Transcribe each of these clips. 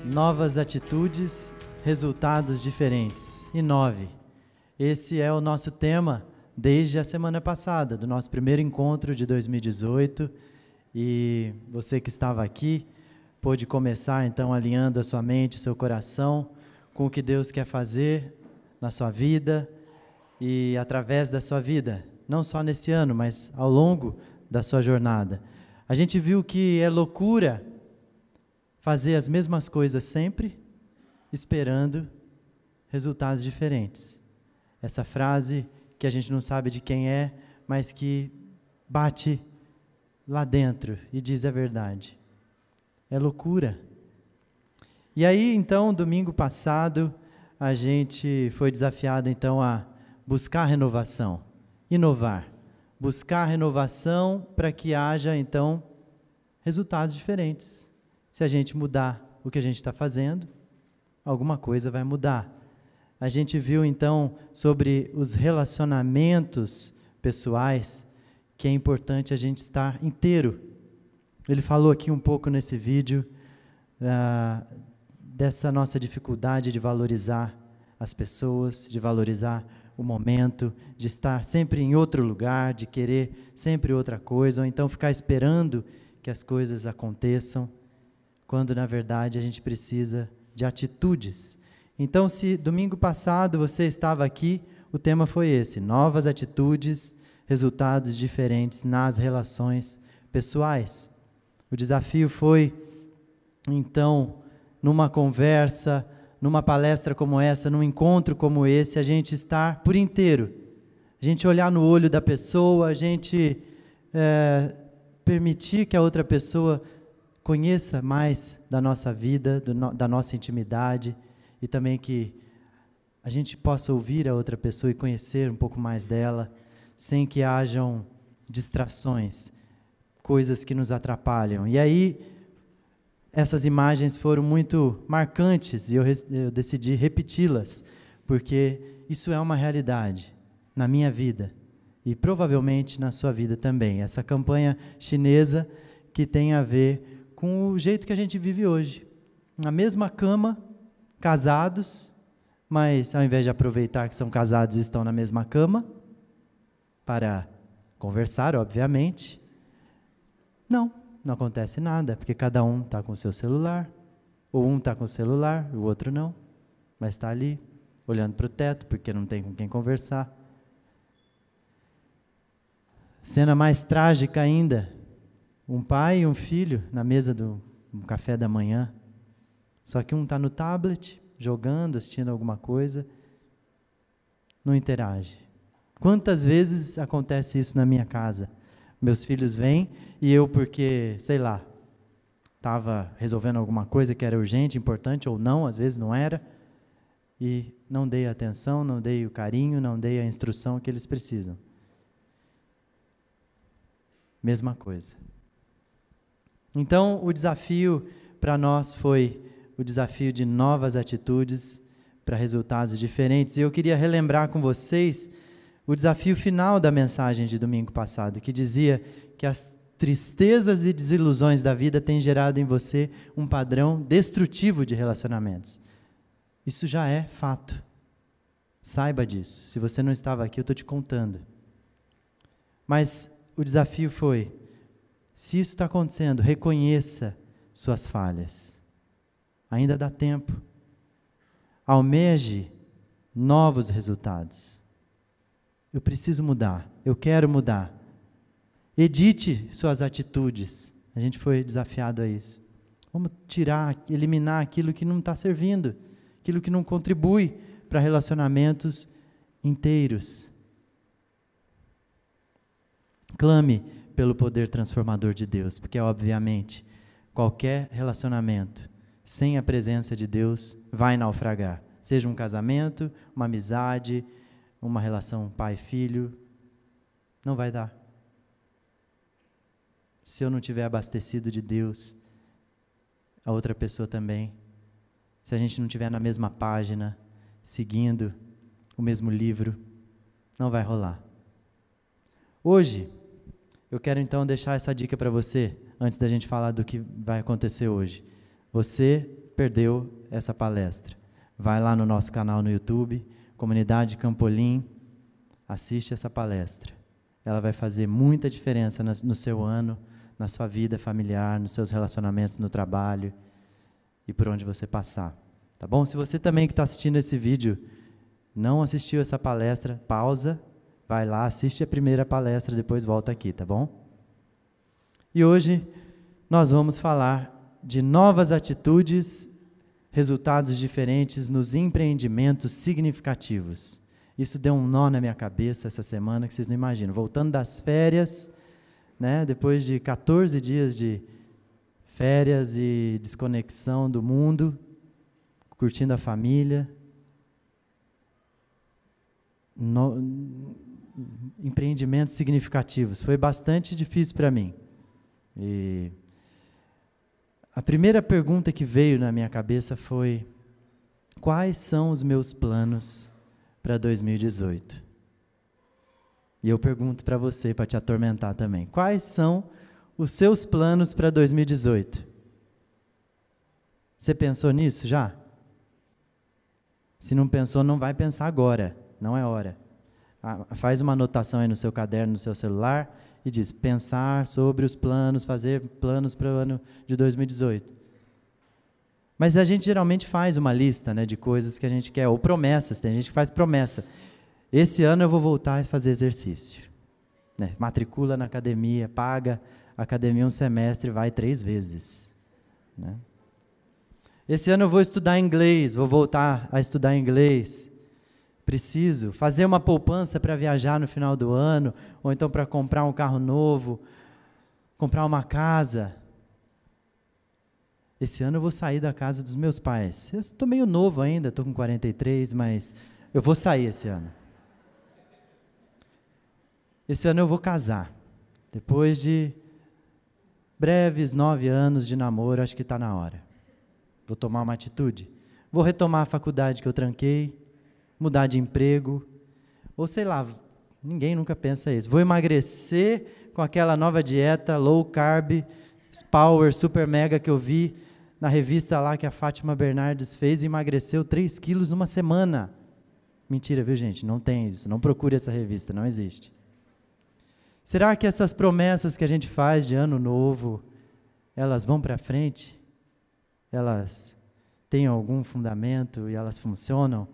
Novas atitudes, resultados diferentes. E 9. Esse é o nosso tema desde a semana passada, do nosso primeiro encontro de 2018. E você que estava aqui pôde começar então alinhando a sua mente, o seu coração com o que Deus quer fazer na sua vida e através da sua vida, não só neste ano, mas ao longo da sua jornada. A gente viu que é loucura fazer as mesmas coisas sempre, esperando resultados diferentes. Essa frase que a gente não sabe de quem é, mas que bate lá dentro e diz a verdade. É loucura. E aí, então, domingo passado, a gente foi desafiado, então, a buscar renovação, inovar. Buscar renovação para que haja, então, resultados diferentes. Se a gente mudar o que a gente está fazendo, alguma coisa vai mudar. A gente viu, então, sobre os relacionamentos pessoais, que é importante a gente estar inteiro. Ele falou aqui um pouco nesse vídeo dessa nossa dificuldade de valorizar as pessoas, de valorizar o momento, de estar sempre em outro lugar, de querer sempre outra coisa, ou então ficar esperando que as coisas aconteçam, quando na verdade a gente precisa de atitudes. Então, se domingo passado você estava aqui, o tema foi esse: novas atitudes, resultados diferentes nas relações pessoais. O desafio foi, então, numa conversa, numa palestra como essa, num encontro como esse, a gente estar por inteiro, a gente olhar no olho da pessoa, a gente permitir que a outra pessoa conheça mais da nossa vida, da nossa intimidade, e também que a gente possa ouvir a outra pessoa e conhecer um pouco mais dela, sem que hajam distrações, coisas que nos atrapalham. E aí, essas imagens foram muito marcantes e eu decidi repeti-las, porque isso é uma realidade na minha vida e provavelmente na sua vida também. Essa campanha chinesa que tem a ver com o jeito que a gente vive hoje. Na mesma cama, casados, mas ao invés de aproveitar que são casados e estão na mesma cama, para conversar, obviamente, não acontece nada, porque cada um está com o seu celular, ou um está com o celular, o outro não, mas está ali, olhando para o teto, porque não tem com quem conversar. Cena mais trágica ainda, um pai e um filho na mesa do café da manhã, só que um está no tablet, jogando, assistindo alguma coisa, não interage. Quantas vezes acontece isso na minha casa? Meus filhos vêm e eu, porque, sei lá, estava resolvendo alguma coisa que era urgente, importante ou não, às vezes não era, e não dei a atenção, não dei o carinho, não dei a instrução que eles precisam. Mesma coisa. Então, o desafio para nós foi o desafio de novas atitudes para resultados diferentes. E eu queria relembrar com vocês o desafio final da mensagem de domingo passado, que dizia que as tristezas e desilusões da vida têm gerado em você um padrão destrutivo de relacionamentos. Isso já é fato. Saiba disso. Se você não estava aqui, eu estou te contando. Mas o desafio foi: se isso está acontecendo, reconheça suas falhas. Ainda dá tempo. Almeje novos resultados. Eu preciso mudar, eu quero mudar. Edite suas atitudes. A gente foi desafiado a isso. Vamos eliminar aquilo que não está servindo, aquilo que não contribui para relacionamentos inteiros. Clame pelo poder transformador de Deus, porque, obviamente, qualquer relacionamento sem a presença de Deus vai naufragar. Seja um casamento, uma amizade, uma relação pai-filho, não vai dar. Se eu não estiver abastecido de Deus, a outra pessoa também. Se a gente não estiver na mesma página, seguindo o mesmo livro, não vai rolar. Hoje, eu quero então deixar essa dica para você. antes da gente falar do que vai acontecer hoje. Você perdeu essa palestra. Vai lá no nosso canal no YouTube, Comunidade Campolim, assiste essa palestra. Ela vai fazer muita diferença no seu ano, na sua vida familiar, nos seus relacionamentos no trabalho e por onde você passar. Tá bom? Se você também que está assistindo esse vídeo não assistiu essa palestra, pausa, vai lá, assiste a primeira palestra, depois volta aqui, tá bom? E hoje nós vamos falar de novas atitudes, resultados diferentes nos empreendimentos significativos. Isso deu um nó na minha cabeça essa semana que vocês não imaginam. Voltando das férias, né, depois de 14 dias de férias e desconexão do mundo, curtindo a família, empreendimentos significativos. Foi bastante difícil para mim. E a primeira pergunta que veio na minha cabeça foi: quais são os meus planos para 2018? E eu pergunto para você, para te atormentar também: quais são os seus planos para 2018? Você pensou nisso já? Se não pensou, não vai pensar agora, não é hora. Faz uma anotação aí no seu caderno, no seu celular, e diz: pensar sobre os planos, fazer planos para o ano de 2018. Mas a gente geralmente faz uma lista, né, de coisas que a gente quer, ou promessas. Tem gente que faz promessa: esse ano eu vou voltar a fazer exercício, né? Matricula na academia, paga a academia um semestre, vai 3 vezes, né? Esse ano eu vou estudar inglês, vou voltar a estudar inglês. Preciso fazer uma poupança para viajar no final do ano, ou então para comprar um carro novo, comprar uma casa. Esse ano eu vou sair da casa dos meus pais. Eu estou meio novo ainda, estou com 43, mas eu vou sair esse ano. Esse ano eu vou casar. Depois de breves 9 anos de namoro, acho que está na hora. Vou tomar uma atitude. Vou retomar a faculdade que eu tranquei, mudar de emprego, ou sei lá, ninguém nunca pensa isso. Vou emagrecer com aquela nova dieta low carb, power, super mega que eu vi na revista lá que a Fátima Bernardes fez, e emagreceu 3 quilos numa semana. Mentira, viu, gente? Não tem isso. Não procure essa revista, não existe. Será que essas promessas que a gente faz de ano novo, elas vão para frente? Elas têm algum fundamento e elas funcionam?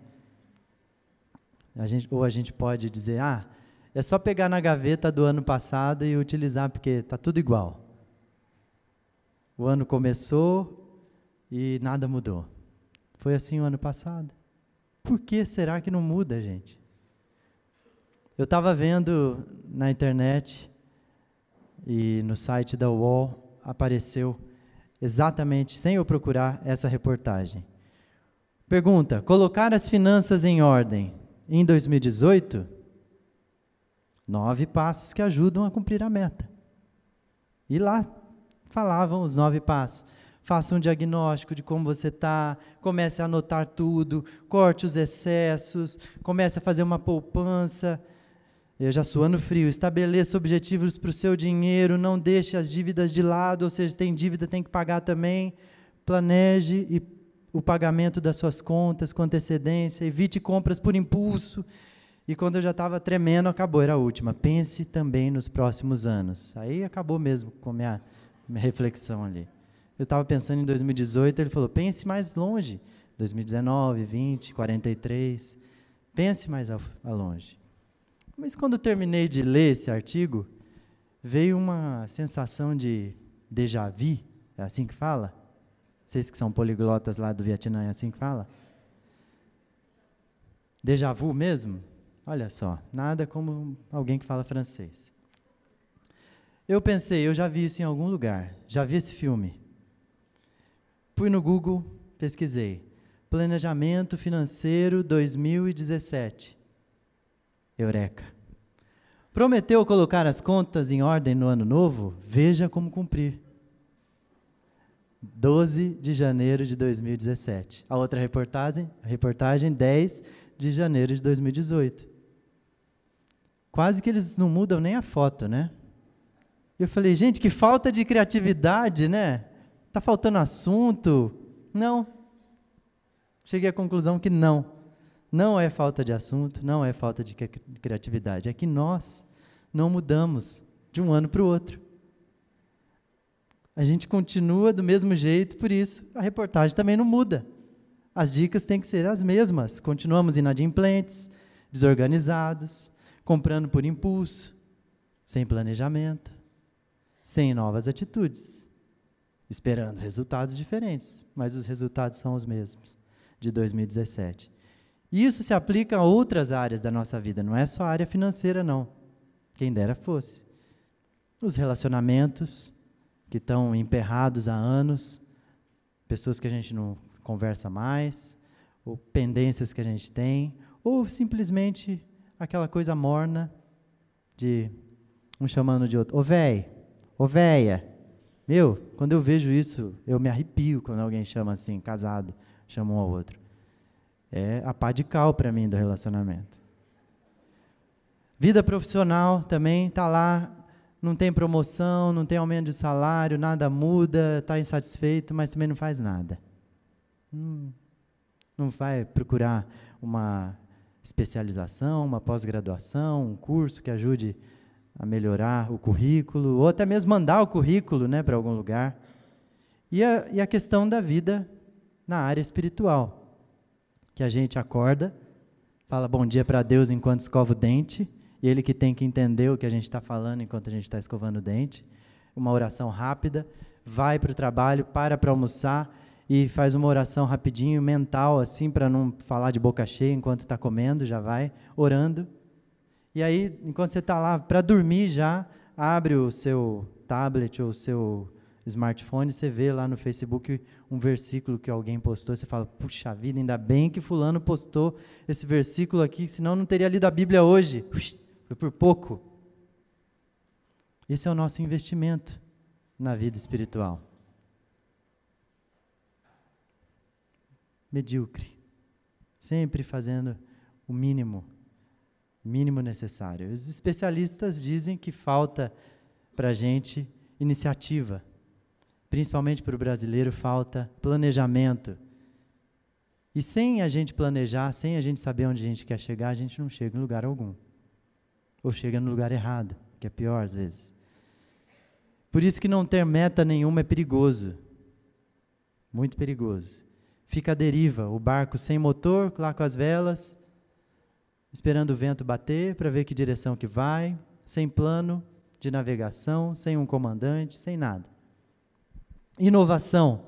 Ou a gente pode dizer: é só pegar na gaveta do ano passado e utilizar, porque está tudo igual. O ano começou e nada mudou. Foi assim o ano passado. Por que será que não muda, gente? Eu estava vendo na internet e no site da UOL apareceu exatamente, sem eu procurar, essa reportagem. Pergunta: colocar as finanças em ordem em 2018? 9 passos que ajudam a cumprir a meta. E lá falavam os 9 passos. Faça um diagnóstico de como você está, comece a anotar tudo, corte os excessos, comece a fazer uma poupança. Eu já suando frio. Estabeleça objetivos para o seu dinheiro, não deixe as dívidas de lado, ou seja, se tem dívida tem que pagar também. Planeje o pagamento das suas contas com antecedência, evite compras por impulso. E quando eu já estava tremendo, acabou, era a última. Pense também nos próximos anos. Aí acabou mesmo com a minha reflexão ali. Eu estava pensando em 2018, ele falou: pense mais longe. 2019, 20, 43. Pense mais longe. Mas quando eu terminei de ler esse artigo, veio uma sensação de déjà vu, é assim que fala? Vocês que são poliglotas lá do Vietnã, é assim que fala? Déjà vu mesmo? Olha só, nada como alguém que fala francês. Eu pensei, eu já vi isso em algum lugar, já vi esse filme. Fui no Google, pesquisei. Planejamento Financeiro 2017. Eureka. Prometeu colocar as contas em ordem no ano novo? Veja como cumprir. 12 de janeiro de 2017. A outra reportagem 10 de janeiro de 2018. Quase que eles não mudam nem a foto, né? Eu falei, gente, que falta de criatividade, né? Tá faltando assunto? Não. Cheguei à conclusão que não. Não é falta de assunto, não é falta de criatividade. É que nós não mudamos de um ano para o outro. A gente continua do mesmo jeito, por isso a reportagem também não muda. As dicas têm que ser as mesmas. Continuamos inadimplentes, desorganizados, comprando por impulso, sem planejamento, sem novas atitudes, esperando resultados diferentes, mas os resultados são os mesmos de 2017. E isso se aplica a outras áreas da nossa vida, não é só a área financeira, não. Quem dera fosse. Os relacionamentos que estão emperrados há anos, pessoas que a gente não conversa mais, ou pendências que a gente tem, ou simplesmente aquela coisa morna de um chamando de outro. Ô véi, ô véia. Meu, quando eu vejo isso, eu me arrepio quando alguém chama assim, casado, chama um ao outro. É a pá de cal para mim do relacionamento. Vida profissional também está lá, não tem promoção, não tem aumento de salário, nada muda, está insatisfeito, mas também não faz nada. Não vai procurar uma especialização, uma pós-graduação, um curso que ajude a melhorar o currículo, ou até mesmo mandar o currículo, né, para algum lugar. E a questão da vida na área espiritual, que a gente acorda, fala bom dia para Deus enquanto escova o dente, e Ele que tem que entender o que a gente está falando enquanto a gente está escovando o dente, uma oração rápida, vai para o trabalho, para almoçar, e faz uma oração rapidinho, mental, assim, para não falar de boca cheia enquanto está comendo, já vai orando. E aí, enquanto você está lá para dormir já, abre o seu tablet ou o seu smartphone, você vê lá no Facebook um versículo que alguém postou, você fala, puxa vida, ainda bem que fulano postou esse versículo aqui, senão eu não teria lido a Bíblia hoje. Foi por pouco. Esse é o nosso investimento na vida espiritual. Medíocre. Sempre fazendo o mínimo necessário. Os especialistas dizem que falta para a gente iniciativa. Principalmente para o brasileiro, falta planejamento. E sem a gente planejar, sem a gente saber onde a gente quer chegar, a gente não chega em lugar algum. Ou chega no lugar errado, que é pior às vezes. Por isso que não ter meta nenhuma é perigoso. Muito perigoso. Fica à deriva, o barco sem motor, lá com as velas, esperando o vento bater para ver que direção que vai, sem plano de navegação, sem um comandante, sem nada. Inovação.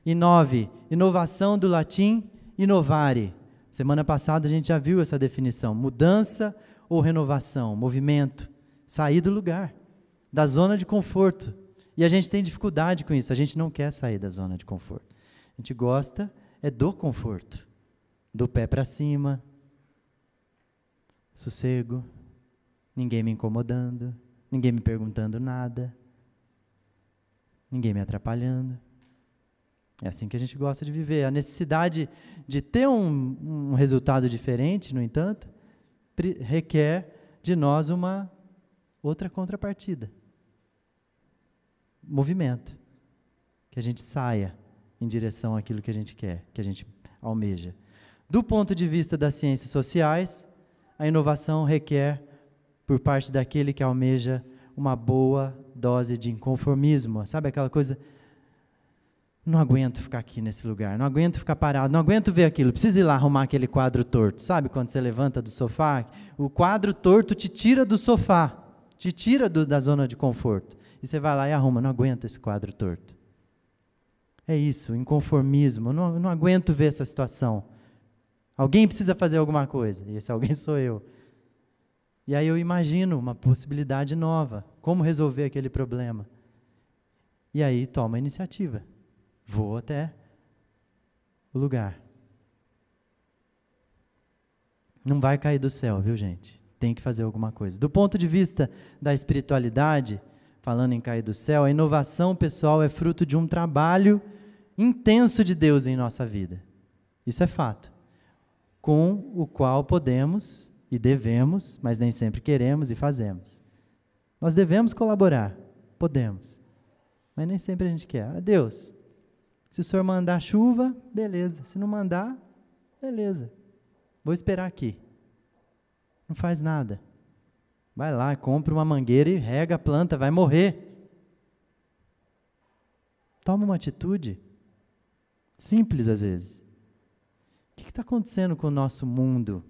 Inove. Inovação do latim innovare. Semana passada a gente já viu essa definição. Mudança ou renovação, movimento, sair do lugar, da zona de conforto. E a gente tem dificuldade com isso, a gente não quer sair da zona de conforto. A gente gosta do conforto, do pé para cima, sossego, ninguém me incomodando, ninguém me perguntando nada, ninguém me atrapalhando. É assim que a gente gosta de viver. A necessidade de ter um resultado diferente, no entanto, requer de nós uma outra contrapartida. Movimento. Que a gente saia em direção àquilo que a gente quer, que a gente almeja. Do ponto de vista das ciências sociais, a inovação requer, por parte daquele que almeja, uma boa dose de inconformismo. Sabe aquela coisa, não aguento ficar aqui nesse lugar, não aguento ficar parado, não aguento ver aquilo, preciso ir lá arrumar aquele quadro torto. Sabe quando você levanta do sofá? O quadro torto te tira do sofá, te tira da zona de conforto. E você vai lá e arruma, não aguento esse quadro torto. É isso, inconformismo, não aguento ver essa situação. Alguém precisa fazer alguma coisa, e esse alguém sou eu. E aí eu imagino uma possibilidade nova, como resolver aquele problema. E aí toma a iniciativa, vou até o lugar. Não vai cair do céu, viu, gente? Tem que fazer alguma coisa. Do ponto de vista da espiritualidade, falando em cair do céu, a inovação pessoal é fruto de um trabalho intenso de Deus em nossa vida. Isso é fato. Com o qual podemos e devemos, mas nem sempre queremos e fazemos. Nós devemos colaborar, Podemos. Mas nem sempre a gente quer. Deus, se o Senhor mandar chuva, beleza. Se não mandar, beleza. Vou esperar aqui. Não faz nada. Vai lá, compra uma mangueira e rega a planta, vai morrer. Toma uma atitude. Simples às vezes. O que está acontecendo com o nosso mundo?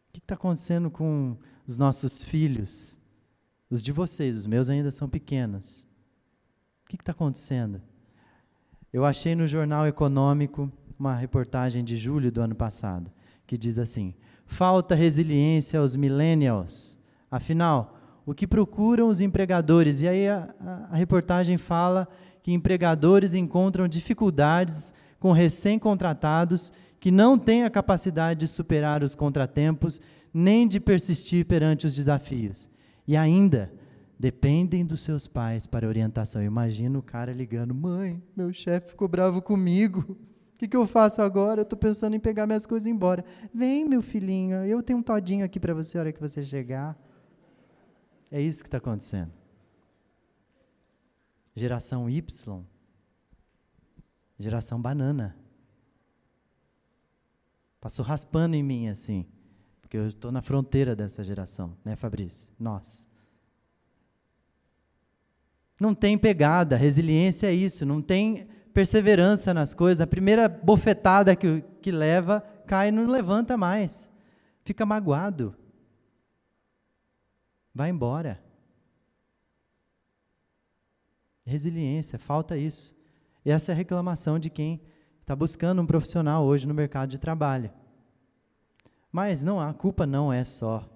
O que está acontecendo com os nossos filhos? Os de vocês, os meus ainda são pequenos. O que está acontecendo? Eu achei no Jornal Econômico uma reportagem de julho do ano passado, que diz assim: falta resiliência aos millennials. Afinal, o que procuram os empregadores? E aí a reportagem fala que empregadores encontram dificuldades com recém-contratados que não têm a capacidade de superar os contratempos, nem de persistir perante os desafios. E ainda dependem dos seus pais para orientação. Imagina o cara ligando: mãe, meu chefe ficou bravo comigo. O que eu faço agora? Eu estou pensando em pegar minhas coisas e ir embora. Vem, meu filhinho, eu tenho um todinho aqui para você a hora que você chegar. É isso que está acontecendo. Geração Y, geração banana. Passou raspando em mim assim, porque eu estou na fronteira dessa geração, né, Fabrício? Nós. Não tem pegada, resiliência é isso, não tem perseverança nas coisas. A primeira bofetada que leva, cai e não levanta mais. Fica magoado. Vai embora. Resiliência, falta isso. E essa é a reclamação de quem está buscando um profissional hoje no mercado de trabalho. Mas não, a culpa não é só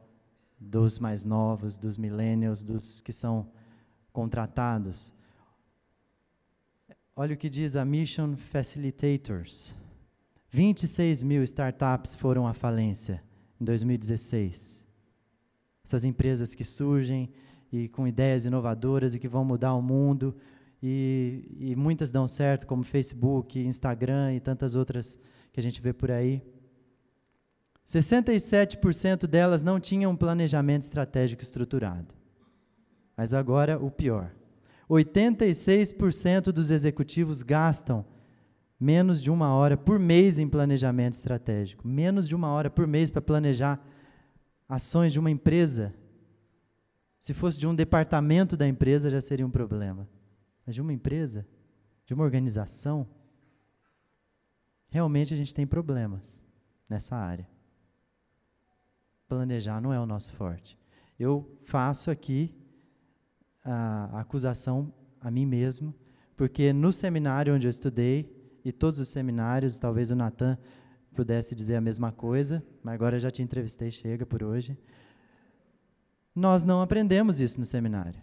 dos mais novos, dos millennials, dos que são contratados. Olha o que diz a Mission Facilitators. 26 mil startups foram à falência em 2016. Essas empresas que surgem e com ideias inovadoras e que vão mudar o mundo, e muitas dão certo, como Facebook, Instagram e tantas outras que a gente vê por aí. 67% delas não tinham um planejamento estratégico estruturado. Mas agora o pior. 86% dos executivos gastam menos de 1 hora por mês em planejamento estratégico. Menos de 1 hora por mês para planejar ações de uma empresa. Se fosse de um departamento da empresa, já seria um problema. Mas de uma empresa, de uma organização, realmente a gente tem problemas nessa área. Planejar não é o nosso forte. Eu faço aqui a acusação a mim mesmo, porque no seminário onde eu estudei, e todos os seminários, talvez o Natan pudesse dizer a mesma coisa, mas agora eu já te entrevistei, chega por hoje. Nós não aprendemos isso no seminário.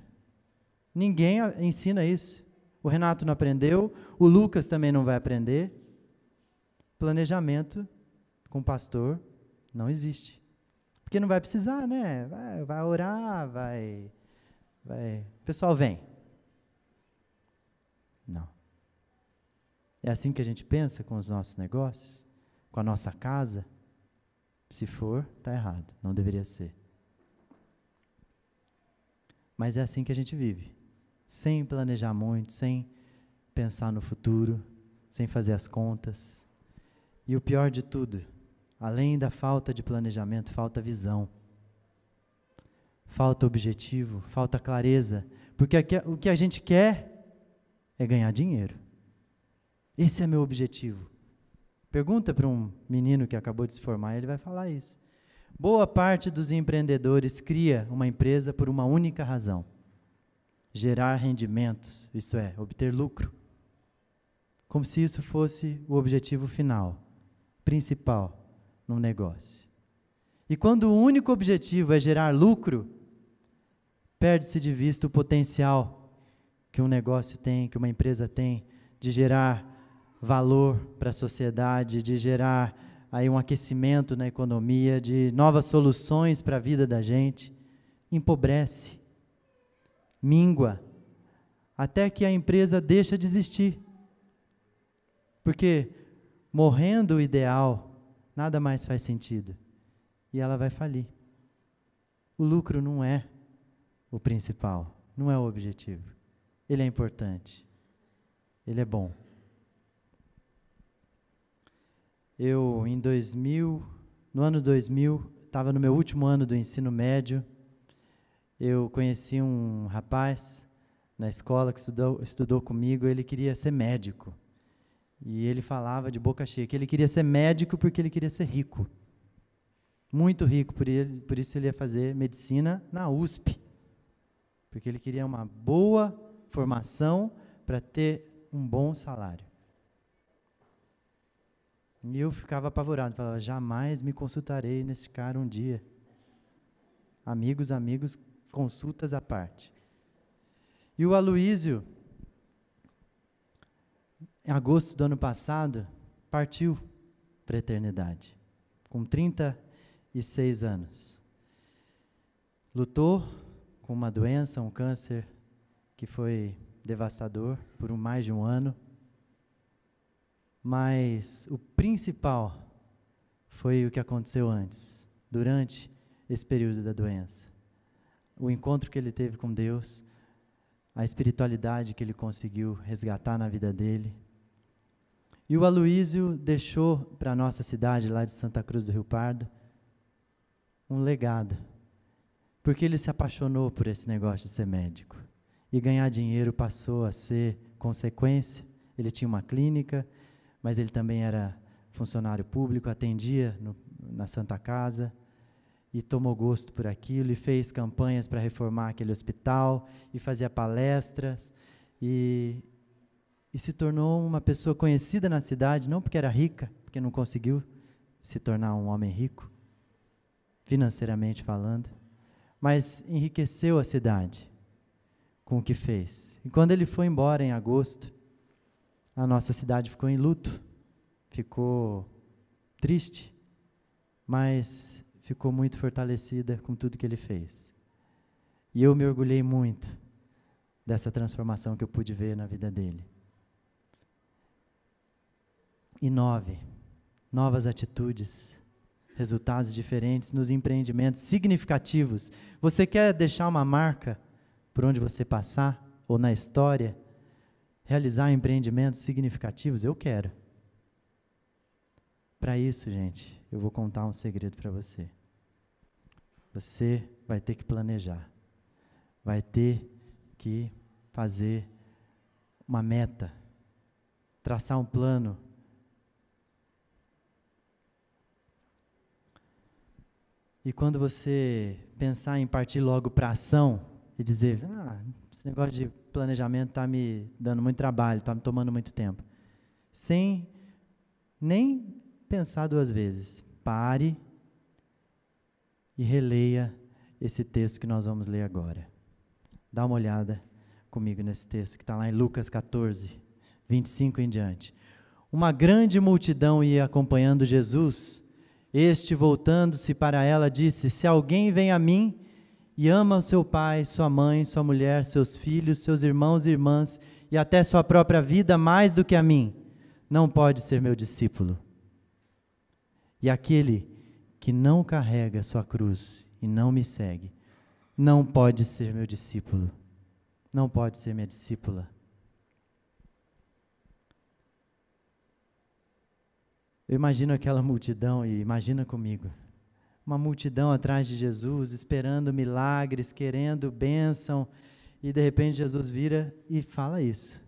Ninguém ensina isso. O Renato não aprendeu, o Lucas também não vai aprender. Planejamento com pastor não existe. Porque não vai precisar, né? Vai orar, vai. O pessoal vem. Não. É assim que a gente pensa com os nossos negócios? Com a nossa casa? Se for, está errado. Não deveria ser. Mas é assim que a gente vive. Sem planejar muito, sem pensar no futuro, sem fazer as contas. E o pior de tudo, além da falta de planejamento, falta visão. Falta objetivo, falta clareza. Porque o que a gente quer é ganhar dinheiro. Esse é meu objetivo. Pergunta para um menino que acabou de se formar, ele vai falar isso. Boa parte dos empreendedores cria uma empresa por uma única razão: gerar rendimentos, isso é, obter lucro. Como se isso fosse o objetivo final, principal, num negócio. E quando o único objetivo é gerar lucro, perde-se de vista o potencial que um negócio tem, que uma empresa tem, de gerar valor para a sociedade, de gerar aí um aquecimento na economia, de novas soluções para a vida da gente. Empobrece, míngua, até que a empresa deixa de existir. Porque morrendo o ideal, nada mais faz sentido. E ela vai falir. O lucro não é o principal. não é o objetivo. Ele é importante. Ele é bom. Eu, no ano 2000, estava no meu último ano do ensino médio, eu conheci um rapaz na escola que estudou comigo, ele queria ser médico. E ele falava de boca cheia que ele queria ser médico porque ele queria ser rico. Muito rico, por isso ele ia fazer medicina na USP. Porque ele queria uma boa formação para ter um bom salário. E eu ficava apavorado, falava, jamais me consultarei nesse cara um dia. Amigos, consultas à parte. E o Aloísio, em agosto do ano passado, partiu para a eternidade, com 36 anos. Lutou com uma doença, um câncer, que foi devastador por mais de um ano. Mas o principal foi o que aconteceu antes, durante esse período da doença. O encontro que ele teve com Deus, a espiritualidade que ele conseguiu resgatar na vida dele. E o Aloísio deixou para a nossa cidade, lá de Santa Cruz do Rio Pardo, um legado. Porque ele se apaixonou por esse negócio de ser médico. E ganhar dinheiro passou a ser consequência. Ele tinha uma clínica, mas ele também era funcionário público, atendia na Santa Casa, e tomou gosto por aquilo, e fez campanhas para reformar aquele hospital, e fazia palestras, e se tornou uma pessoa conhecida na cidade, não porque era rica, porque não conseguiu se tornar um homem rico, financeiramente falando, mas enriqueceu a cidade com o que fez. E quando ele foi embora em agosto, a nossa cidade ficou em luto, ficou triste, mas ficou muito fortalecida com tudo que ele fez. E eu me orgulhei muito dessa transformação que eu pude ver na vida dele. E 9, novas atitudes, resultados diferentes nos empreendimentos significativos. Você quer deixar uma marca por onde você passar, ou na história? Realizar empreendimentos significativos? Eu quero. Para isso, gente, eu vou contar um segredo para você. Você vai ter que planejar. Vai ter que fazer uma meta. Traçar um plano. E quando você pensar em partir logo para a ação e dizer, esse negócio de planejamento está me dando muito trabalho, está me tomando muito tempo. Sem nem pensar duas vezes. Pare e releia esse texto que nós vamos ler agora. Dá uma olhada comigo nesse texto que está lá em Lucas 14, 25 em diante. Uma grande multidão ia acompanhando Jesus. Este, voltando-se para ela, disse, se alguém vem a mim e ama o seu pai, sua mãe, sua mulher, seus filhos, seus irmãos e irmãs, e até sua própria vida mais do que a mim, não pode ser meu discípulo. E aquele que não carrega sua cruz e não me segue, não pode ser meu discípulo, não pode ser minha discípula. Eu imagino aquela multidão, e imagina comigo, uma multidão atrás de Jesus, esperando milagres, querendo bênção, e de repente Jesus vira e fala isso.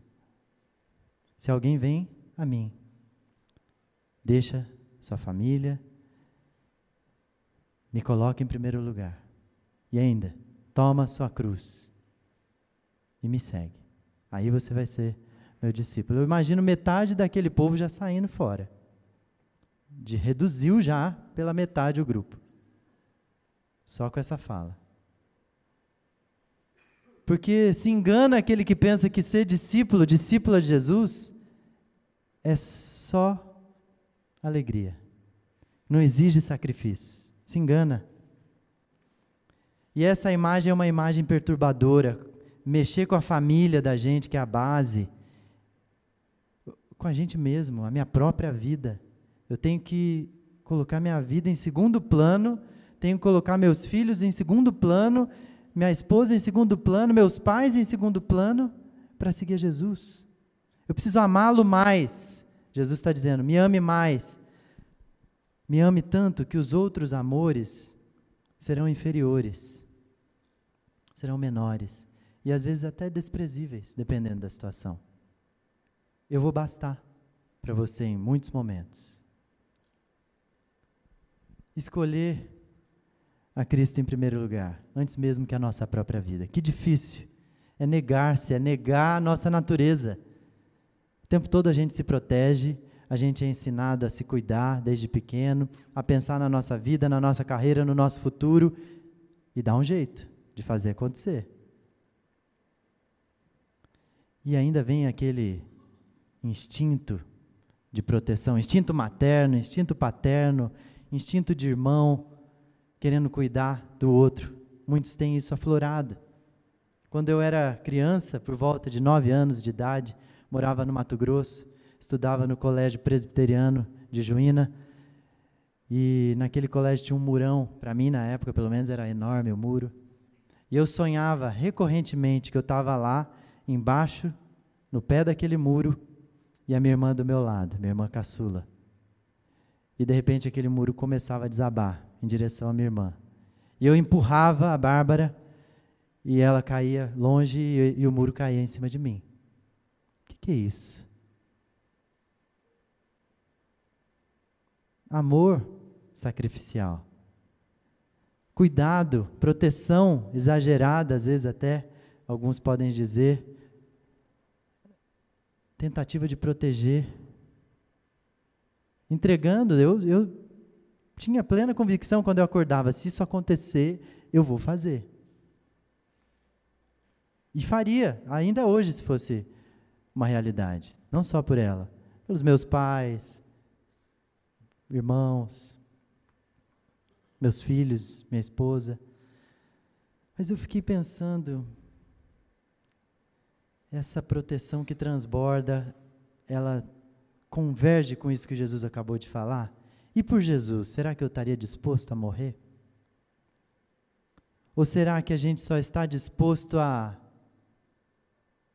Se alguém vem a mim, deixa sua família, me coloca em primeiro lugar, e ainda, toma sua cruz e me segue. Aí você vai ser meu discípulo. Eu imagino metade daquele povo já saindo fora. Reduziu já pela metade o grupo. Só com essa fala. Porque se engana aquele que pensa que ser discípula de Jesus, é só alegria. Não exige sacrifício. Se engana. E essa imagem é uma imagem perturbadora. Mexer com a família da gente, que é a base. Com a gente mesmo, a minha própria vida. Eu tenho que colocar minha vida em segundo plano, tenho que colocar meus filhos em segundo plano, minha esposa em segundo plano, meus pais em segundo plano, para seguir a Jesus. Eu preciso amá-lo mais. Jesus está dizendo, me ame mais. Me ame tanto que os outros amores serão inferiores, serão menores e às vezes até desprezíveis, dependendo da situação. Eu vou bastar para você em muitos momentos. Escolher a Cristo em primeiro lugar, antes mesmo que a nossa própria vida. Que difícil. É negar-se, é negar a nossa natureza. O tempo todo a gente se protege, a gente é ensinado a se cuidar desde pequeno, a pensar na nossa vida, na nossa carreira, no nosso futuro, e dá um jeito de fazer acontecer. E ainda vem aquele instinto de proteção, instinto materno, instinto paterno, instinto de irmão, querendo cuidar do outro. Muitos têm isso aflorado. Quando eu era criança, por volta de 9 anos de idade, morava no Mato Grosso, estudava no colégio presbiteriano de Juína, e naquele colégio tinha um murão, para mim na época pelo menos era enorme o muro, e eu sonhava recorrentemente que eu estava lá embaixo, no pé daquele muro, e a minha irmã do meu lado, minha irmã caçula. E de repente aquele muro começava a desabar em direção à minha irmã. E eu empurrava a Bárbara e ela caía longe e o muro caía em cima de mim. O que é isso? Amor sacrificial. Cuidado, proteção exagerada, às vezes até, alguns podem dizer, tentativa de proteger. Entregando, eu tinha plena convicção quando eu acordava, se isso acontecer, eu vou fazer. E faria, ainda hoje, se fosse uma realidade. Não só por ela, pelos meus pais, irmãos, meus filhos, minha esposa. Mas eu fiquei pensando, essa proteção que transborda, ela converge com isso que Jesus acabou de falar? E por Jesus, será que eu estaria disposto a morrer? Ou será que a gente só está disposto a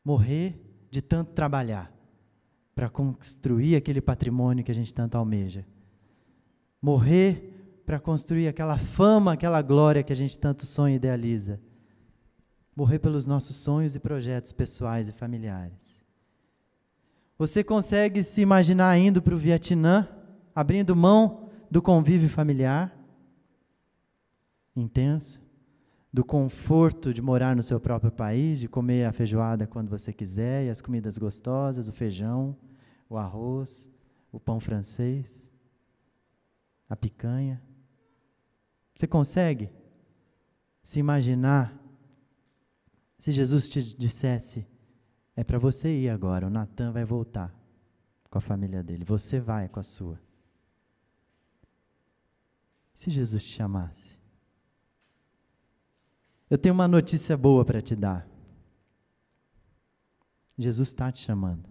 morrer de tanto trabalhar para construir aquele patrimônio que a gente tanto almeja? Morrer para construir aquela fama, aquela glória que a gente tanto sonha e idealiza? Morrer pelos nossos sonhos e projetos pessoais e familiares? Você consegue se imaginar indo para o Vietnã, abrindo mão do convívio familiar intenso, do conforto de morar no seu próprio país, de comer a feijoada quando você quiser, e as comidas gostosas, o feijão, o arroz, o pão francês, a picanha? Você consegue se imaginar se Jesus te dissesse, é para você ir agora, o Natan vai voltar com a família dele, você vai com a sua? Se Jesus te chamasse? Eu tenho uma notícia boa para te dar. Jesus está te chamando.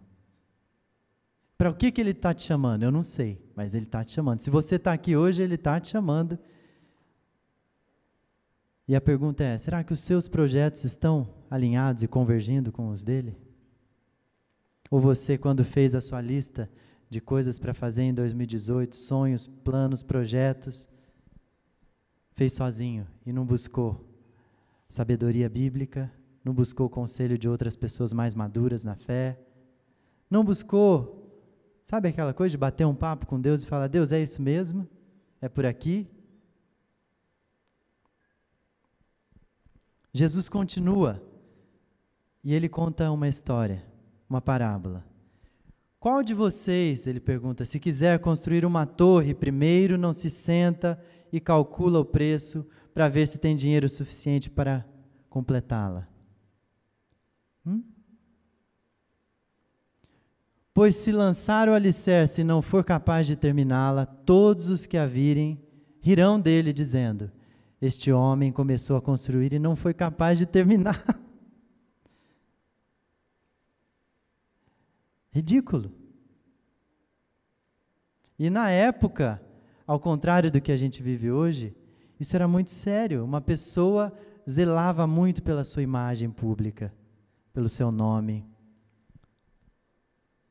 Para o que Ele está te chamando? Eu não sei, mas Ele está te chamando. Se você está aqui hoje, Ele está te chamando. E a pergunta é, será que os seus projetos estão alinhados e convergindo com os dele? Ou você, quando fez a sua lista de coisas para fazer em 2018, sonhos, planos, projetos, fez sozinho e não buscou sabedoria bíblica, não buscou o conselho de outras pessoas mais maduras na fé, não buscou, sabe aquela coisa de bater um papo com Deus e falar, Deus, é isso mesmo? É por aqui? Jesus continua e Ele conta uma história, uma parábola. Qual de vocês, ele pergunta, se quiser construir uma torre, primeiro não se senta e calcula o preço para ver se tem dinheiro suficiente para completá-la? Pois se lançar o alicerce e não for capaz de terminá-la, todos os que a virem rirão dele, dizendo, este homem começou a construir e não foi capaz de terminar. Ridículo. E na época, ao contrário do que a gente vive hoje, isso era muito sério. Uma pessoa zelava muito pela sua imagem pública, pelo seu nome.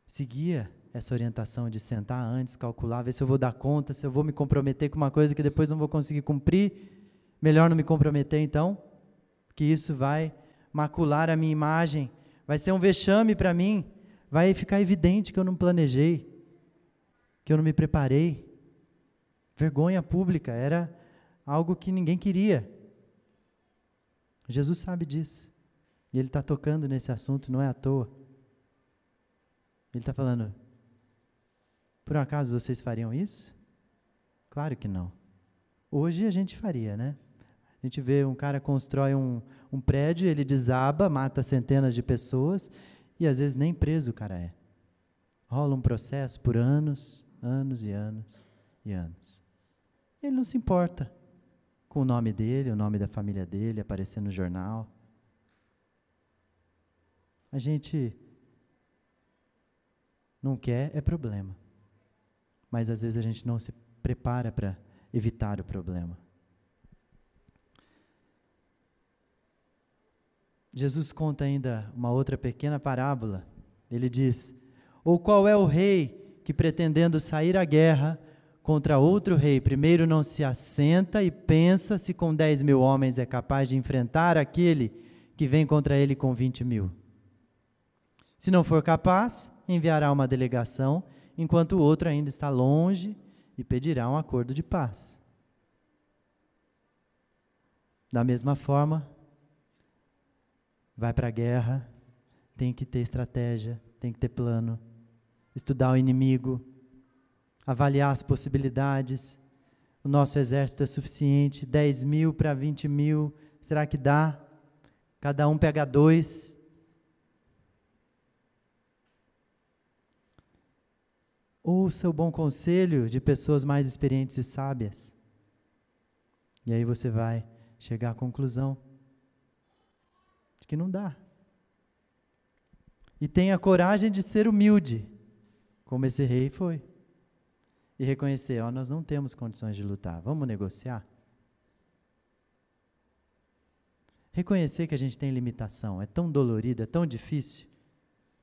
Seguia essa orientação de sentar antes, calcular, ver se eu vou dar conta, se eu vou me comprometer com uma coisa que depois não vou conseguir cumprir. Melhor não me comprometer então, porque isso vai macular a minha imagem, vai ser um vexame para mim, vai ficar evidente que eu não planejei, que eu não me preparei. Vergonha pública era algo que ninguém queria. Jesus sabe disso. E Ele está tocando nesse assunto, não é à toa. Ele está falando, por um acaso vocês fariam isso? Claro que não. Hoje a gente faria, né? A gente vê um cara constrói um prédio, ele desaba, mata centenas de pessoas e às vezes nem preso o cara é. Rola um processo por anos, anos e anos e anos. Ele não se importa com o nome dele, o nome da família dele, aparecer no jornal. A gente não quer, é problema. Mas às vezes a gente não se prepara para evitar o problema. Jesus conta ainda uma outra pequena parábola. Ele diz, ou qual é o rei que pretendendo sair à guerra contra outro rei, primeiro não se assenta e pensa se com 10.000 homens é capaz de enfrentar aquele que vem contra ele com 20.000. Se não for capaz, enviará uma delegação, enquanto o outro ainda está longe e pedirá um acordo de paz. Da mesma forma, vai para a guerra, tem que ter estratégia, tem que ter plano, estudar o inimigo, avaliar as possibilidades. O nosso exército é suficiente, 10.000 para 20.000, será que dá? Cada um pega 2. Ouça o bom conselho de pessoas mais experientes e sábias. E aí você vai chegar à conclusão de que não dá. E tenha a coragem de ser humilde, como esse rei foi. E reconhecer, nós não temos condições de lutar, vamos negociar? Reconhecer que a gente tem limitação, é tão dolorido, é tão difícil,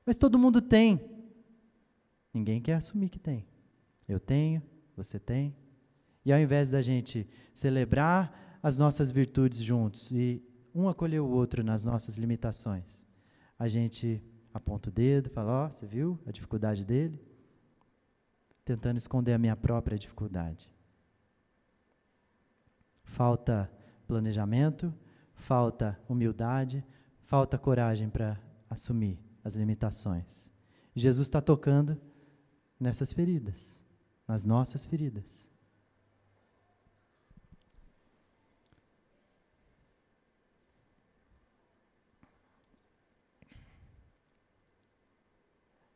mas todo mundo tem. Ninguém quer assumir que tem. Eu tenho, você tem. E ao invés da gente celebrar as nossas virtudes juntos e um acolher o outro nas nossas limitações, a gente aponta o dedo, fala, você viu a dificuldade dele? Tentando esconder a minha própria dificuldade. Falta planejamento, falta humildade, falta coragem para assumir as limitações. E Jesus está tocando nessas feridas, nas nossas feridas.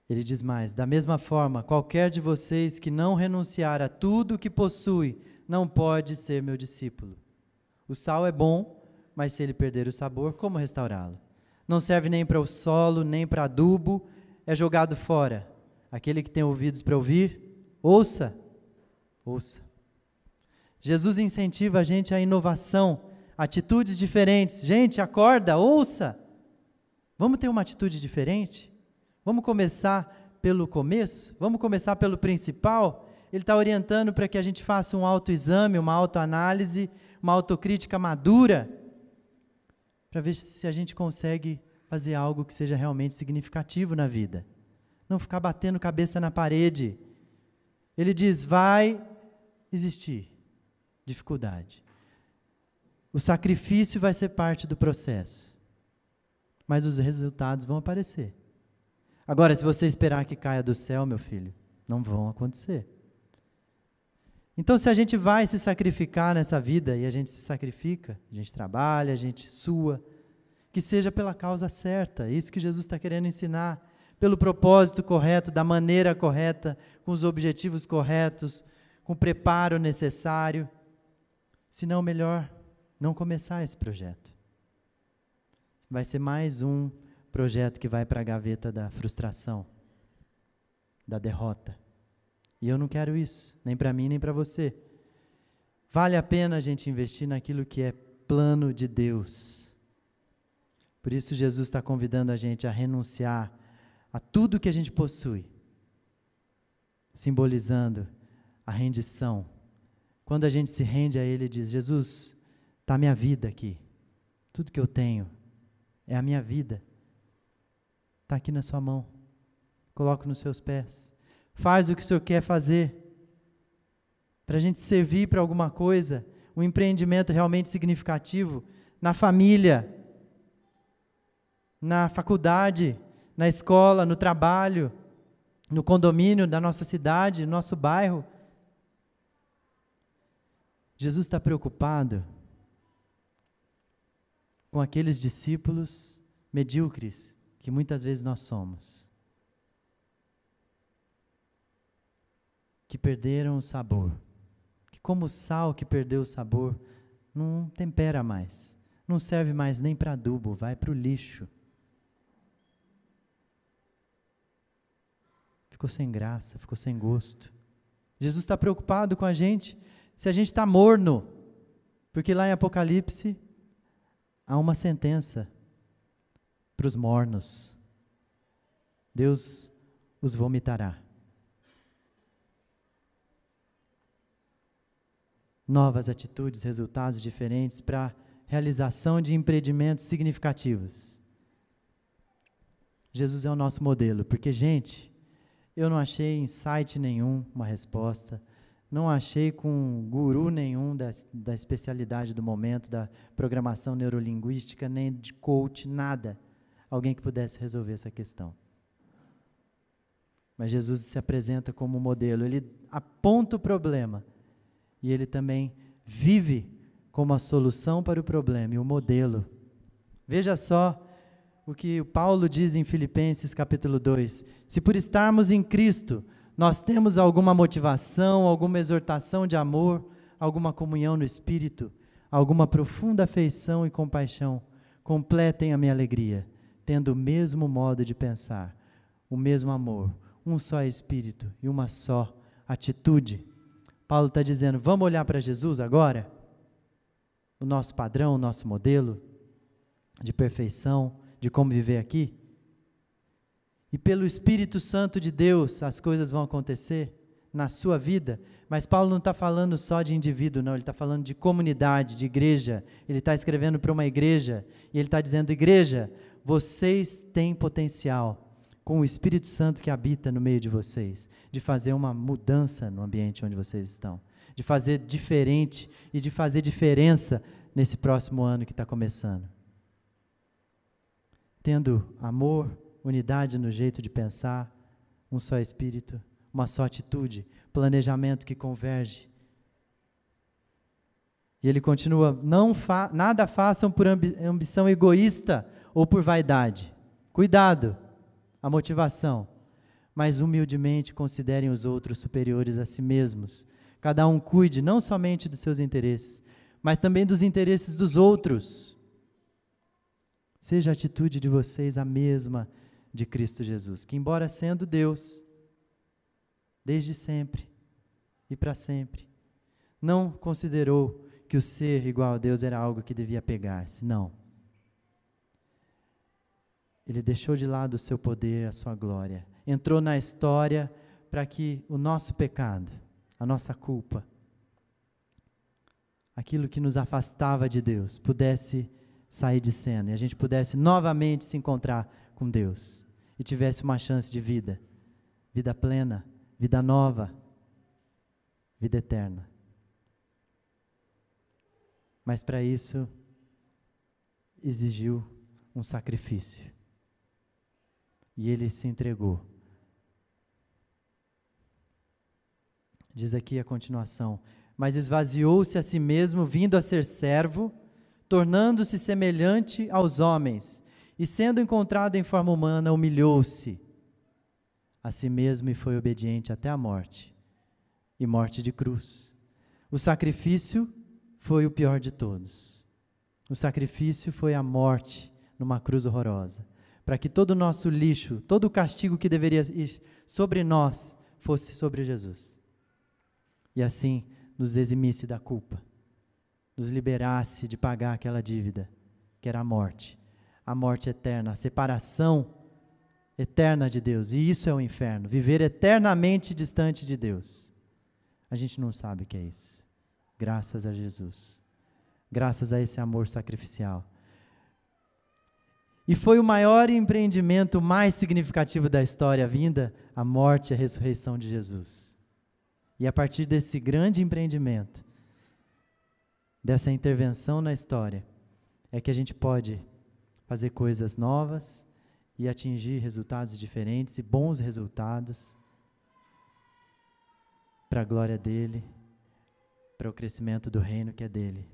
Ele diz mais, da mesma forma, qualquer de vocês que não renunciar a tudo o que possui, não pode ser meu discípulo. O sal é bom, mas se ele perder o sabor, como restaurá-lo? Não serve nem para o solo, nem para adubo, é jogado fora. Aquele que tem ouvidos para ouvir, ouça. Ouça. Jesus incentiva a gente à inovação, atitudes diferentes. Gente, acorda, ouça. Vamos ter uma atitude diferente? Vamos começar pelo começo? Vamos começar pelo principal? Ele está orientando para que a gente faça um autoexame, uma autoanálise, uma autocrítica madura, para ver se a gente consegue fazer algo que seja realmente significativo na vida. Não ficar batendo cabeça na parede. Ele diz, vai existir dificuldade. O sacrifício vai ser parte do processo, mas os resultados vão aparecer. Agora, se você esperar que caia do céu, meu filho, não vão acontecer. Então, se a gente vai se sacrificar nessa vida, e a gente se sacrifica, a gente trabalha, a gente sua, que seja pela causa certa, é isso que Jesus está querendo ensinar, pelo propósito correto, da maneira correta, com os objetivos corretos, com o preparo necessário. Senão, melhor não começar esse projeto. Vai ser mais um projeto que vai para a gaveta da frustração, da derrota. E eu não quero isso, nem para mim, nem para você. Vale a pena a gente investir naquilo que é plano de Deus. Por isso Jesus está convidando a gente a renunciar a tudo que a gente possui, simbolizando a rendição. Quando a gente se rende a Ele e diz: Jesus, está a minha vida aqui, tudo que eu tenho é a minha vida, está aqui na sua mão, coloco nos seus pés, faz o que o Senhor quer fazer, para a gente servir para alguma coisa, um empreendimento realmente significativo, na família, na faculdade, na escola, no trabalho, no condomínio da nossa cidade, no nosso bairro. Jesus está preocupado com aqueles discípulos medíocres que muitas vezes nós somos, que perderam o sabor, que como o sal que perdeu o sabor, não tempera mais, não serve mais nem para adubo, vai para o lixo. Ficou sem graça, ficou sem gosto. Jesus está preocupado com a gente, se a gente está morno, porque lá em Apocalipse há uma sentença para os mornos. Deus os vomitará. Novas atitudes, resultados diferentes para a realização de empreendimentos significativos. Jesus é o nosso modelo, porque, gente, eu não achei em site nenhum uma resposta, não achei com guru nenhum da especialidade do momento, da programação neurolinguística, nem de coach, nada, alguém que pudesse resolver essa questão. Mas Jesus se apresenta como modelo, ele aponta o problema, e ele também vive como a solução para o problema, e o modelo. Veja só o que o Paulo diz em Filipenses capítulo 2, se por estarmos em Cristo, nós temos alguma motivação, alguma exortação de amor, alguma comunhão no Espírito, alguma profunda afeição e compaixão, completem a minha alegria, tendo o mesmo modo de pensar, o mesmo amor, um só Espírito e uma só atitude. Paulo está dizendo, vamos olhar para Jesus agora? O nosso padrão, o nosso modelo de perfeição, de como viver aqui? E pelo Espírito Santo de Deus, as coisas vão acontecer na sua vida, mas Paulo não está falando só de indivíduo, não, ele está falando de comunidade, de igreja, ele está escrevendo para uma igreja, e ele está dizendo, igreja, vocês têm potencial, com o Espírito Santo que habita no meio de vocês, de fazer uma mudança no ambiente onde vocês estão, de fazer diferente e de fazer diferença nesse próximo ano que está começando. Tendo amor, unidade no jeito de pensar, um só Espírito, uma só atitude, planejamento que converge. E ele continua, nada façam por ambição egoísta ou por vaidade. Cuidado, a motivação. Mas humildemente considerem os outros superiores a si mesmos. Cada um cuide não somente dos seus interesses, mas também dos interesses dos outros. Seja a atitude de vocês a mesma de Cristo Jesus, que embora sendo Deus, desde sempre e para sempre, não considerou que o ser igual a Deus era algo que devia pegar-se, não. Ele deixou de lado o seu poder, a sua glória, entrou na história para que o nosso pecado, a nossa culpa, aquilo que nos afastava de Deus, pudesse sair de cena e a gente pudesse novamente se encontrar com Deus e tivesse uma chance de vida plena, vida nova, vida eterna. Mas para isso exigiu um sacrifício e ele se entregou. Diz aqui a continuação, mas esvaziou-se a si mesmo, vindo a ser servo, tornando-se semelhante aos homens, e sendo encontrado em forma humana, humilhou-se a si mesmo e foi obediente até a morte, e morte de cruz. O sacrifício foi o pior de todos. O sacrifício foi a morte numa cruz horrorosa, para que todo o nosso lixo, todo o castigo que deveria ir sobre nós, fosse sobre Jesus. E assim nos eximisse da culpa. nos liberasse de pagar aquela dívida, que era a morte eterna, a separação eterna de Deus. E isso é o inferno, viver eternamente distante de Deus. A gente não sabe o que é isso. Graças a Jesus. Graças a esse amor sacrificial. E foi o maior empreendimento mais significativo da história vinda, a morte e a ressurreição de Jesus. E a partir desse grande empreendimento, dessa intervenção na história, é que a gente pode fazer coisas novas e atingir resultados diferentes e bons resultados para a glória dele, para o crescimento do reino que é dele.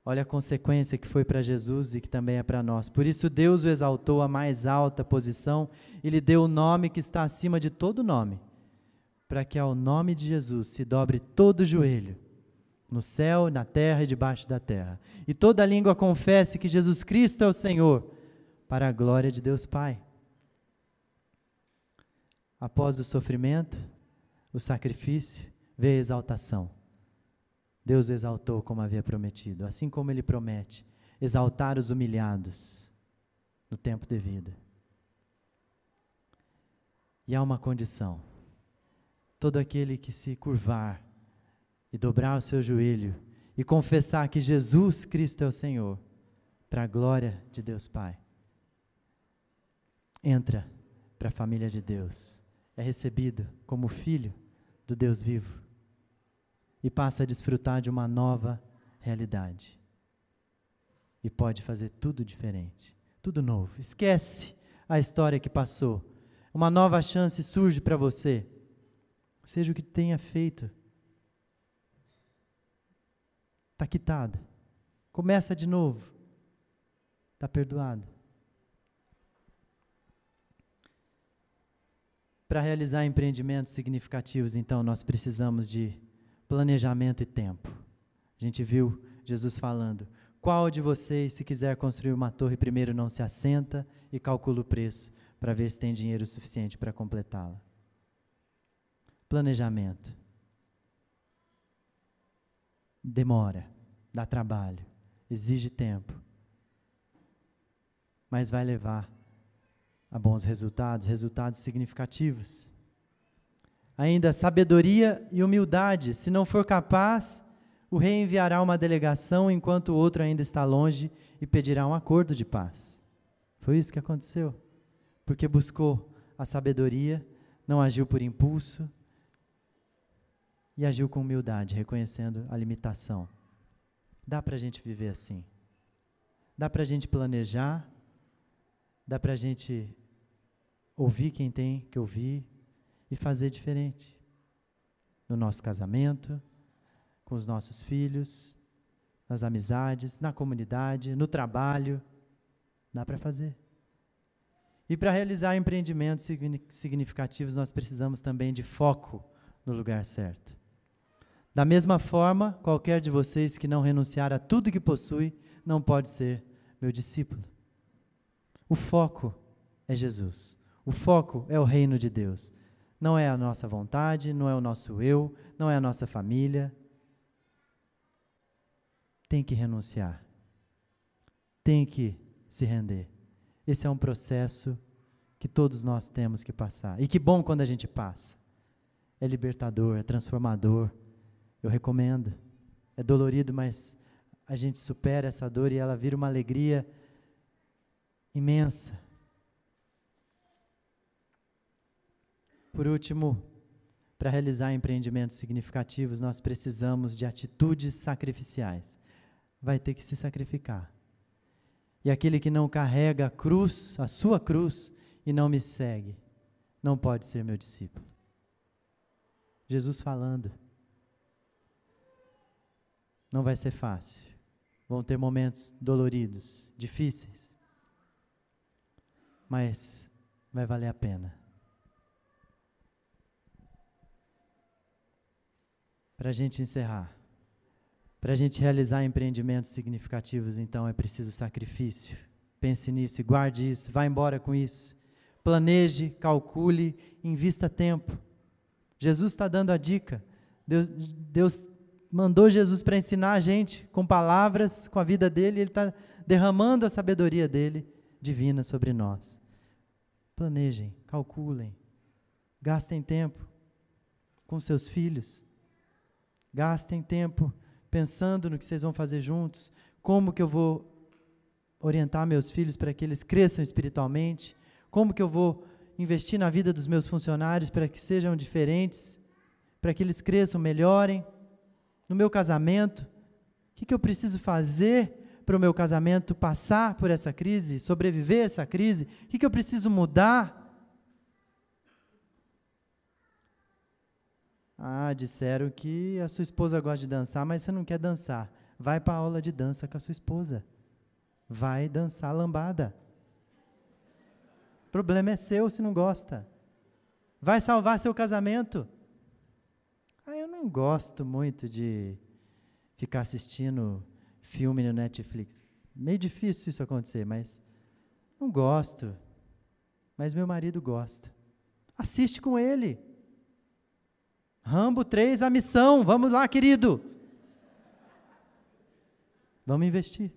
Olha a consequência que foi para Jesus e que também é para nós. Por isso Deus o exaltou à mais alta posição e lhe deu o nome que está acima de todo nome, para que ao nome de Jesus se dobre todo o joelho, no céu, na terra e debaixo da terra, e toda língua confesse que Jesus Cristo é o Senhor, para a glória de Deus Pai. Após o sofrimento, o sacrifício, veio a exaltação. Deus o exaltou como havia prometido, assim como Ele promete exaltar os humilhados no tempo devido. E há uma condição: todo aquele que se curvar e dobrar o seu joelho e confessar que Jesus Cristo é o Senhor, para a glória de Deus Pai, entra para a família de Deus, é recebido como filho do Deus vivo e passa a desfrutar de uma nova realidade. E pode fazer tudo diferente, tudo novo. Esquece a história que passou. Uma nova chance surge para você. Seja o que tenha feito, está quitada. Começa de novo. Está perdoado. Para realizar empreendimentos significativos, então, nós precisamos de planejamento e tempo. A gente viu Jesus falando: qual de vocês, se quiser construir uma torre, primeiro não se assenta e calcula o preço para ver se tem dinheiro suficiente para completá-la? Planejamento. Demora, dá trabalho, exige tempo, mas vai levar a bons resultados, resultados significativos. Ainda sabedoria e humildade. Se não for capaz, o rei enviará uma delegação enquanto o outro ainda está longe e pedirá um acordo de paz. Foi isso que aconteceu. Porque buscou a sabedoria, não agiu por impulso e agiu com humildade, reconhecendo a limitação. Dá para a gente viver assim. Dá para a gente planejar, dá para a gente ouvir quem tem que ouvir e fazer diferente. No nosso casamento, com os nossos filhos, nas amizades, na comunidade, no trabalho. Dá para fazer. E para realizar empreendimentos significativos, nós precisamos também de foco no lugar certo. Da mesma forma, qualquer de vocês que não renunciar a tudo que possui, não pode ser meu discípulo. O foco é Jesus. O foco é o reino de Deus. Não é a nossa vontade, não é o nosso eu, não é a nossa família. Tem que renunciar. Tem que se render. Esse é um processo que todos nós temos que passar. E que bom quando a gente passa. É libertador, é transformador. Eu recomendo. É dolorido, mas a gente supera essa dor e ela vira uma alegria imensa. Por último, para realizar empreendimentos significativos, nós precisamos de atitudes sacrificiais. Vai ter que se sacrificar. E aquele que não carrega a cruz, a sua cruz, e não me segue, não pode ser meu discípulo. Jesus falando. Não vai ser fácil. Vão ter momentos doloridos, difíceis. Mas vai valer a pena. Para a gente encerrar, para a gente realizar empreendimentos significativos, então é preciso sacrifício. Pense nisso e guarde isso, vá embora com isso. Planeje, calcule, invista tempo. Jesus está dando a dica. Deus mandou Jesus para ensinar a gente com palavras, com a vida dele, ele está derramando a sabedoria dele divina sobre nós. Planejem, calculem, gastem tempo com seus filhos, gastem tempo pensando no que vocês vão fazer juntos, como que eu vou orientar meus filhos para que eles cresçam espiritualmente, como que eu vou investir na vida dos meus funcionários para que sejam diferentes, para que eles cresçam, melhorem. No meu casamento, o que eu preciso fazer para o meu casamento passar por essa crise, sobreviver a essa crise? O que eu preciso mudar? Disseram que a sua esposa gosta de dançar, mas você não quer dançar. Vai para a aula de dança com a sua esposa. Vai dançar lambada. O problema é seu se não gosta. Vai salvar seu casamento. Eu não gosto muito de ficar assistindo filme no Netflix. Meio difícil isso acontecer, mas não gosto. Mas meu marido gosta. Assiste com ele. Rambo 3, a missão. Vamos lá, querido. Vamos investir.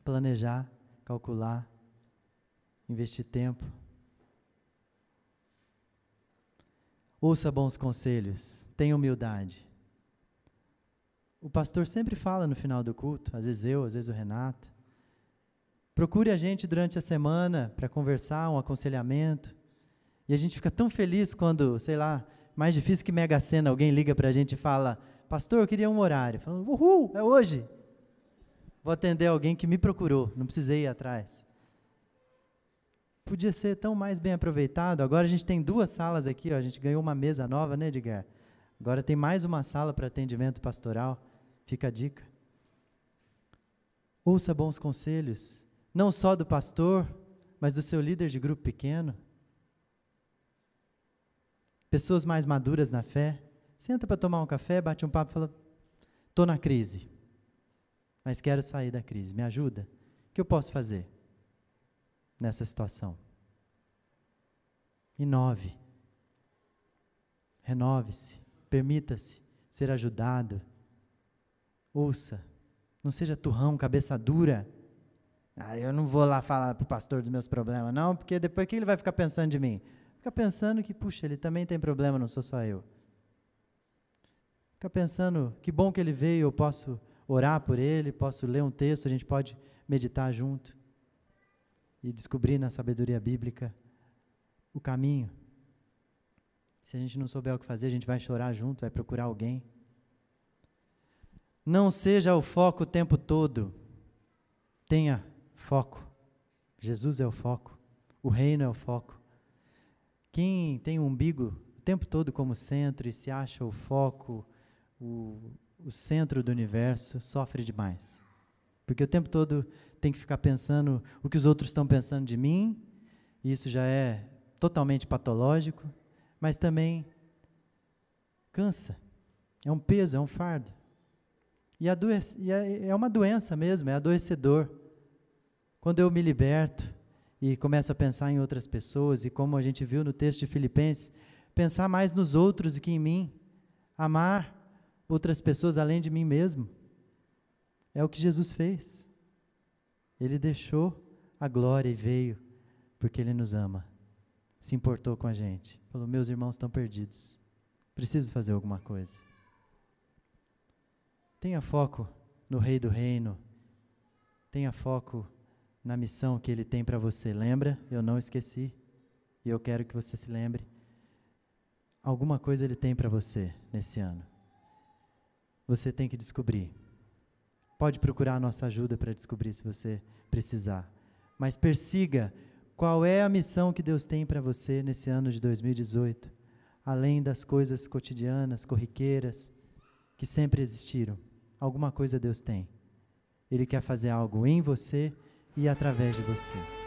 Planejar, calcular, investir tempo. Ouça bons conselhos, tenha humildade. O pastor sempre fala no final do culto, às vezes eu, às vezes o Renato. Procure a gente durante a semana para conversar, um aconselhamento. E a gente fica tão feliz quando, sei lá, mais difícil que Mega Sena, alguém liga para a gente e fala: pastor, eu queria um horário. Falando: uhul, é hoje. Vou atender alguém que me procurou, não precisei ir atrás. Podia ser tão mais bem aproveitado. Agora a gente tem 2 salas aqui, ó, a gente ganhou uma mesa nova, né, Edgar? Agora tem mais uma sala para atendimento pastoral. Fica a dica. Ouça bons conselhos, não só do pastor, mas do seu líder de grupo pequeno. Pessoas mais maduras na fé. Senta para tomar um café, bate um papo e fala: estou na crise, mas quero sair da crise. Me ajuda? O que eu posso fazer nessa situação? Inove. Renove-se. Permita-se ser ajudado. Ouça. Não seja turrão, cabeça dura. Eu não vou lá falar para o pastor dos meus problemas, não, porque depois o que ele vai ficar pensando de mim? Fica pensando que, puxa, ele também tem problema, não sou só eu. Fica pensando, que bom que ele veio, eu posso orar por ele, posso ler um texto, a gente pode meditar junto e descobrir na sabedoria bíblica o caminho. Se a gente não souber o que fazer, a gente vai chorar junto, vai procurar alguém. Não seja o foco o tempo todo. Tenha foco. Jesus é o foco. O reino é o foco. Quem tem um umbigo o tempo todo como centro e se acha o foco, o centro do universo, sofre demais. Porque o tempo todo tem que ficar pensando o que os outros estão pensando de mim, e isso já é totalmente patológico, mas também cansa. É um peso, é um fardo. E é uma doença mesmo, é adoecedor. Quando eu me liberto e começo a pensar em outras pessoas, e como a gente viu no texto de Filipenses, pensar mais nos outros do que em mim, amar outras pessoas além de mim mesmo, é o que Jesus fez. Ele deixou a glória e veio, porque Ele nos ama, se importou com a gente, falou: meus irmãos estão perdidos, preciso fazer alguma coisa. Tenha foco no Rei do Reino, tenha foco na missão que Ele tem para você. Lembra? Eu não esqueci, e eu quero que você se lembre. Alguma coisa Ele tem para você nesse ano. Você tem que descobrir. Pode procurar a nossa ajuda para descobrir se você precisar. Mas persiga qual é a missão que Deus tem para você nesse ano de 2018, além das coisas cotidianas, corriqueiras, que sempre existiram. Alguma coisa Deus tem. Ele quer fazer algo em você e através de você.